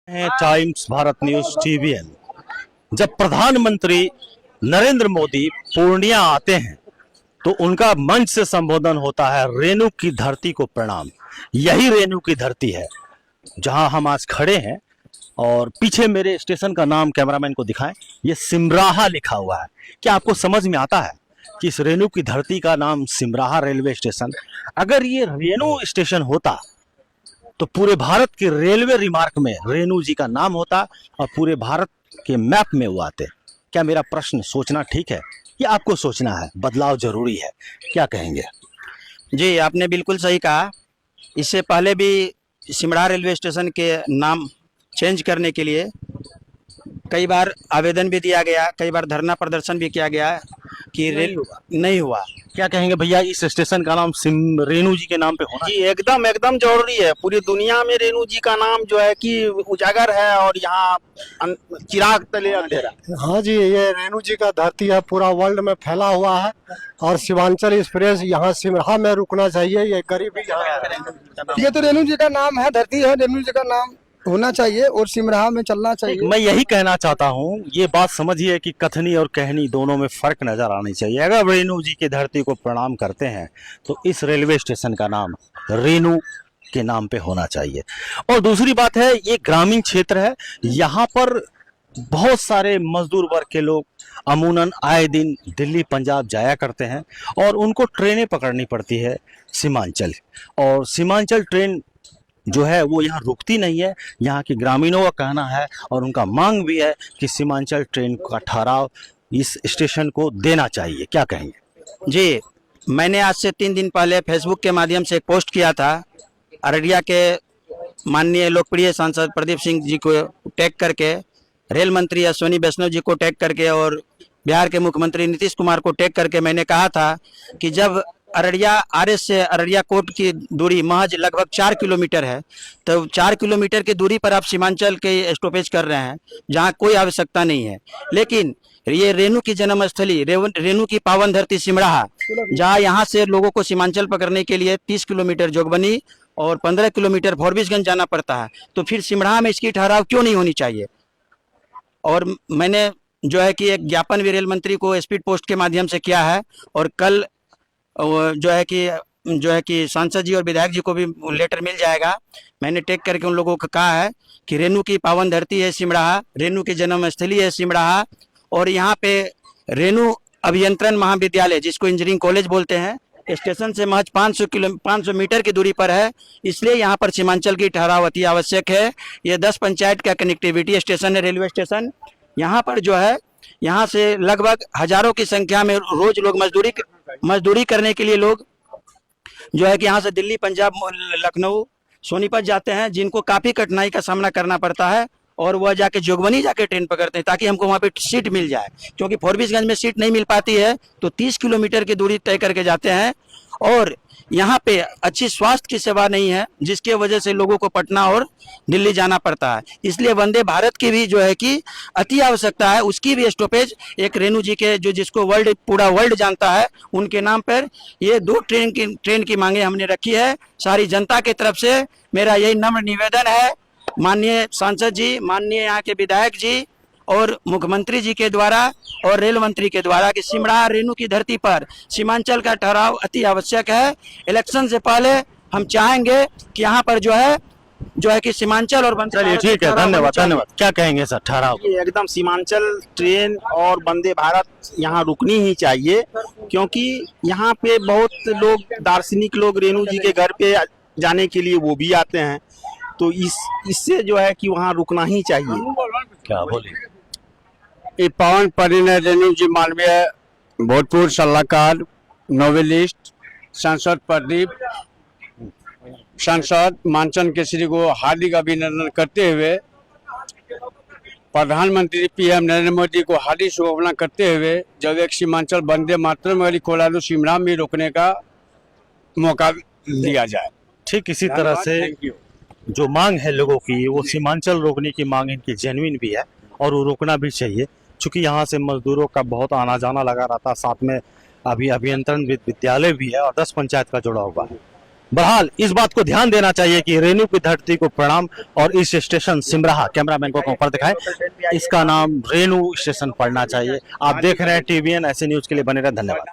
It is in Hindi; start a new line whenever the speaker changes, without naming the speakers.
हैं टाइम्स भारत न्यूज TVN। जब प्रधानमंत्री नरेंद्र मोदी पूर्णिया आते हैं तो उनका मंच से संबोधन होता है, रेणु की धरती को प्रणाम। यही रेणु की धरती है जहां हम आज खड़े हैं और पीछे मेरे स्टेशन का नाम कैमरामैन को दिखाएं, ये सिमराहा लिखा हुआ है। क्या आपको समझ में आता है कि इस रेणु की धरती का नाम सिमराहा रेलवे स्टेशन? अगर ये रेणु स्टेशन होता तो पूरे भारत के रेलवे रिमार्क में रेणु जी का नाम होता और पूरे भारत के मैप में वो आते। क्या मेरा प्रश्न सोचना ठीक है या आपको सोचना है बदलाव जरूरी है? क्या कहेंगे?
जी, आपने बिल्कुल सही कहा। इससे पहले भी सिमराहा रेलवे स्टेशन के नाम चेंज करने के लिए कई बार आवेदन भी दिया गया, कई बार धरना प्रदर्शन भी किया गया कि नहीं हुआ।
क्या कहेंगे भैया, इस स्टेशन का नाम रेणु जी के नाम पे होना?
जी एकदम जरूरी है। पूरी दुनिया में रेणु जी का नाम जो है कि उजागर है और यहाँ चिराग तले अंधेरा।
हाँ जी, ये रेणु जी का धरती है, पूरा वर्ल्ड में फैला हुआ है और सीमांचल एक्सप्रेस यहाँ सिमराहा में रुकना चाहिए। ये गरीबी
ये तो रेणु जी का नाम है, धरती है, रेणु जी का नाम होना चाहिए और सिमराहा में चलना चाहिए।
मैं यही कहना चाहता हूँ, ये बात समझिए कि कथनी और कहनी दोनों में फर्क नजर आनी चाहिए। अगर रेणु जी की धरती को प्रणाम करते हैं तो इस रेलवे स्टेशन का नाम रेणु के नाम पे होना चाहिए। और दूसरी बात है, ये ग्रामीण क्षेत्र है, यहाँ पर बहुत सारे मजदूर वर्ग के लोग अमूनन आए दिन दिल्ली पंजाब जाया करते हैं और उनको ट्रेनें पकड़नी पड़ती है सीमांचल, और सीमांचल ट्रेन जो है वो यहाँ रुकती नहीं है। यहाँ के ग्रामीणों का कहना है और उनका मांग भी है कि सीमांचल ट्रेन का ठहराव इस स्टेशन को देना चाहिए। क्या कहेंगे?
जी, मैंने आज से 3 दिन पहले फेसबुक के माध्यम से एक पोस्ट किया था। अररिया के माननीय लोकप्रिय सांसद प्रदीप सिंह जी को टैग करके, रेल मंत्री अश्विनी वैष्णव जी को टैग करके और बिहार के मुख्यमंत्री नीतीश कुमार को टैग करके मैंने कहा था कि जब अररिया RS से अररिया कोर्ट की दूरी महज लगभग 4 किलोमीटर है, तो 4 किलोमीटर की दूरी पर आप सीमांचल के स्टॉपेज कर रहे हैं जहां कोई आवश्यकता नहीं है। लेकिन ये रेणु की जन्मस्थली, रेणु की पावन धरती सिमराहा, जहां यहाँ से लोगों को सीमांचल पकड़ने के लिए 30 किलोमीटर जोगबनी और 15 किलोमीटर फॉरबिसगंज जाना पड़ता है, तो फिर सिमराहा में इसकी ठहराव क्यों नहीं होनी चाहिए? और मैंने जो है कि एक ज्ञापन भी रेल मंत्री को स्पीड पोस्ट के माध्यम से किया है और कल जो है कि सांसद जी और विधायक जी को भी लेटर मिल जाएगा। मैंने टैग करके उन लोगों को कहा है कि रेणु की पावन धरती है सिमराहा, रेणु की जन्मस्थली है सिमराहा, और यहाँ पे रेणु अभियंत्रण महाविद्यालय, जिसको इंजीनियरिंग कॉलेज बोलते हैं, स्टेशन से महज 500 मीटर की दूरी पर है। इसलिए यहाँ पर सीमांचल की ठहराव अति आवश्यक है। ये 10 पंचायत का कनेक्टिविटी स्टेशन है, रेलवे स्टेशन। यहाँ पर जो है, यहाँ से लगभग हजारों की संख्या में रोज लोग मजदूरी करने के लिए लोग जो है कि यहाँ से दिल्ली पंजाब लखनऊ सोनीपत जाते हैं, जिनको काफी कठिनाई का सामना करना पड़ता है और वह जाके जोगबनी जाके ट्रेन पकड़ते हैं ताकि हमको वहाँ पे सीट मिल जाए। क्योंकि फॉरबिसगंज में सीट नहीं मिल पाती है तो 30 किलोमीटर की दूरी तय करके जाते हैं और यहाँ पे अच्छी स्वास्थ्य की सेवा नहीं है, जिसके वजह से लोगों को पटना और दिल्ली जाना पड़ता है। इसलिए वंदे भारत की भी जो है कि अति आवश्यकता है, उसकी भी स्टॉपेज एक रेणु जी के, जो जिसको पूरा वर्ल्ड जानता है, उनके नाम पर ये 2 ट्रेन की मांगे हमने रखी है। सारी जनता की तरफ से मेरा यही नम्र निवेदन है माननीय सांसद जी, माननीय यहाँ के विधायक जी और मुख्यमंत्री जी के द्वारा और रेल मंत्री के द्वारा कि सिमराहा रेणु की धरती पर सीमांचल का ठहराव अति आवश्यक है। इलेक्शन से पहले हम चाहेंगे कि यहाँ पर जो है कि सीमांचल और
चलिए ठीक है, धन्यवाद। क्या कहेंगे सर ठहराव?
एकदम सीमांचल ट्रेन और वंदे भारत यहाँ रुकनी ही चाहिए, क्योंकि यहाँ पे बहुत लोग, दार्शनिक लोग रेणु जी के घर पे जाने के लिए वो भी आते हैं, तो इससे जो है कि वहाँ रुकना ही चाहिए।
क्या बोलिए?
ये पावन परिणय रेणु जी मालवीय भोजपुर सलाहकार, नोवेलिस्ट, सांसद प्रदीप, सांसद मानचंद केसरी को हार्दिक अभिनंदन करते हुए प्रधानमंत्री PM नरेंद्र मोदी को हार्दिक शुभकामना करते हुए जब एक सीमांचल वंदे मातरम वाली कोलालू सिमराहा में रोकने का मौका दिया जाए।
ठीक इसी तरह से जो मांग है लोगों की, वो सीमांचल रोकने की मांग इनकी जेन्युइन भी है और वो रोकना भी चाहिए, क्योंकि यहाँ से मजदूरों का बहुत आना जाना लगा रहता है। साथ में अभी अभियंत्रण विद्यालय भी है और 10 पंचायत का जुड़ा हुआ है। बहरहाल इस बात को ध्यान देना चाहिए कि रेणु की धरती को प्रणाम और इस स्टेशन सिमराहा, कैमरामैन को ऊपर दिखाएं, इसका नाम रेणु स्टेशन पड़ना चाहिए। आप देख रहे हैं TVN, ऐसे न्यूज के लिए बने रहे, धन्यवाद।